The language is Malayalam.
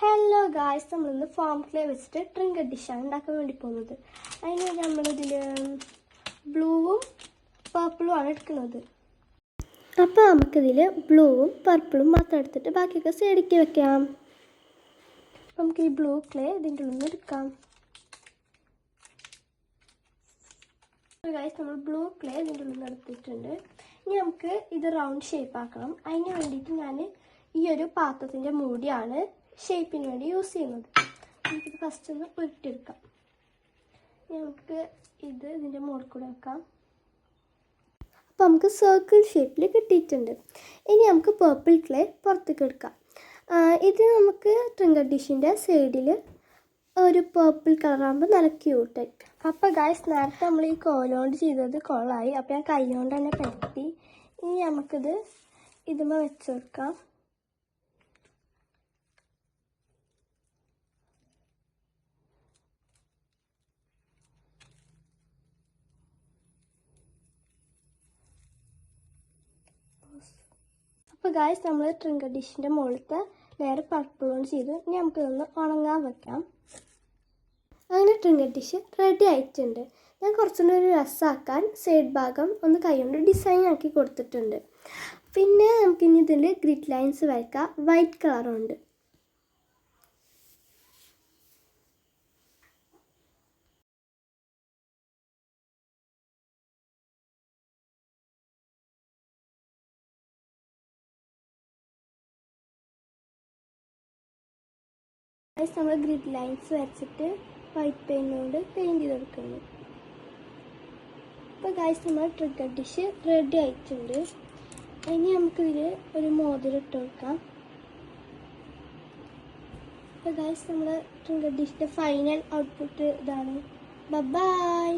ഹലോ ഗായ്സ്, നമ്മളിന്ന് ഫോം ക്ലേ വെച്ചിട്ട് ട്രിങ്കറ്റ് ഡിഷാണ് ഉണ്ടാക്കാൻ വേണ്ടി പോകുന്നത്. അതിന് നമ്മളിതിൽ ബ്ലൂവും പർപ്പിളും ആണ് എടുക്കുന്നത്. അപ്പോൾ നമുക്കിതിൽ ബ്ലൂവും പർപ്പിളും മാത്രം എടുത്തിട്ട് ബാക്കിയൊക്കെ സൈഡിലേക്ക് വെക്കാം. നമുക്ക് ഈ ബ്ലൂ ക്ലേ ഇതിൻ്റെ ഉള്ളിൽ നിന്ന് എടുക്കാം. ഗായ്സ്, നമ്മൾ ബ്ലൂ ക്ലേ ഇതിൻ്റെ ഉള്ളിൽ നിന്ന് എടുത്തിട്ടുണ്ട്. ഇനി നമുക്ക് ഇത് റൗണ്ട് ഷേപ്പ് ആക്കണം. അതിന് വേണ്ടിയിട്ട് ഞാൻ ഈ ഒരു പാത്രത്തിൻ്റെ മൂടിയാണ് ഷേപ്പിന് വേണ്ടി യൂസ് ചെയ്യുന്നത്. നമുക്കിത് ഫസ്റ്റ് ഒന്ന് ഉരുട്ടിയെടുക്കാം. നമുക്ക് ഇതിൻ്റെ മുകളിൽ കൂടെ വെക്കാം. അപ്പോൾ നമുക്ക് സർക്കിൾ ഷേപ്പിൽ കിട്ടിയിട്ടുണ്ട്. ഇനി നമുക്ക് പർപ്പിൾ ക്ലേ പുറത്തേക്ക് എടുക്കാം. ഇത് നമുക്ക് ട്രിങ്കറ്റ് ഡിഷിൻ്റെ സൈഡിൽ ഒരു പർപ്പിൾ കളറാകുമ്പോൾ നല്ല ക്യൂട്ടായിരിക്കും. അപ്പോൾ ഗായ്സ്, നേരത്തെ നമ്മൾ ഈ കോലോണ്ട് ചെയ്തത് കൊളായി. അപ്പോൾ ഞാൻ കൈ കൊണ്ട് തന്നെ പറ്റി. ഇനി നമുക്കിത് ഇതുമ്മ വെച്ച് കൊടുക്കാം. അപ്പോൾ ഗായ്സ്, നമ്മൾ ട്രിങ്കറ്റ് ഡിഷിൻ്റെ മുകളിലത്തെ ലെയർ പർപ്പിൾ കൊണ്ട് ചെയ്തു. ഇനി നമുക്കിതൊന്ന് ഉണങ്ങാൻ വെക്കാം. അങ്ങനെ ട്രിങ്കറ്റ് ഡിഷ് റെഡി ആയിട്ടുണ്ട്. ഞാൻ കുറച്ചുകൂടി ഒരു രസമാക്കാൻ സൈഡ് ഭാഗം ഒന്ന് കൈകൊണ്ട് ഡിസൈൻ ആക്കി കൊടുത്തിട്ടുണ്ട്. പിന്നെ നമുക്കിനി ഇതിൽ ഗ്രിഡ് ലൈൻസ് വരയ്ക്കാം. വൈറ്റ് കളറുണ്ട്. നമ്മൾ ഗ്രിഡ് ലൈൻസ് വരച്ചിട്ട് വൈറ്റ് പെയിന്റ് കൊണ്ട് പെയിന്റ് ചെയ്ത് കൊടുക്കുന്നു. അപ്പോൾ ഗായ്സ്, നമ്മൾ ട്രിങ്കറ്റ് ഡിഷ് റെഡി ആയിട്ടുണ്ട്. ഇനി നമുക്കിതിൽ ഒരു മോതിരം ഇട്ട് കൊടുക്കാം. അപ്പോൾ ഗായ്സ്, നമ്മൾ ട്രിങ്കറ്റ് ഡിഷിൻ്റെ ഫൈനൽ ഔട്ട്പുട്ട് ഇതാണ്. ബൈ.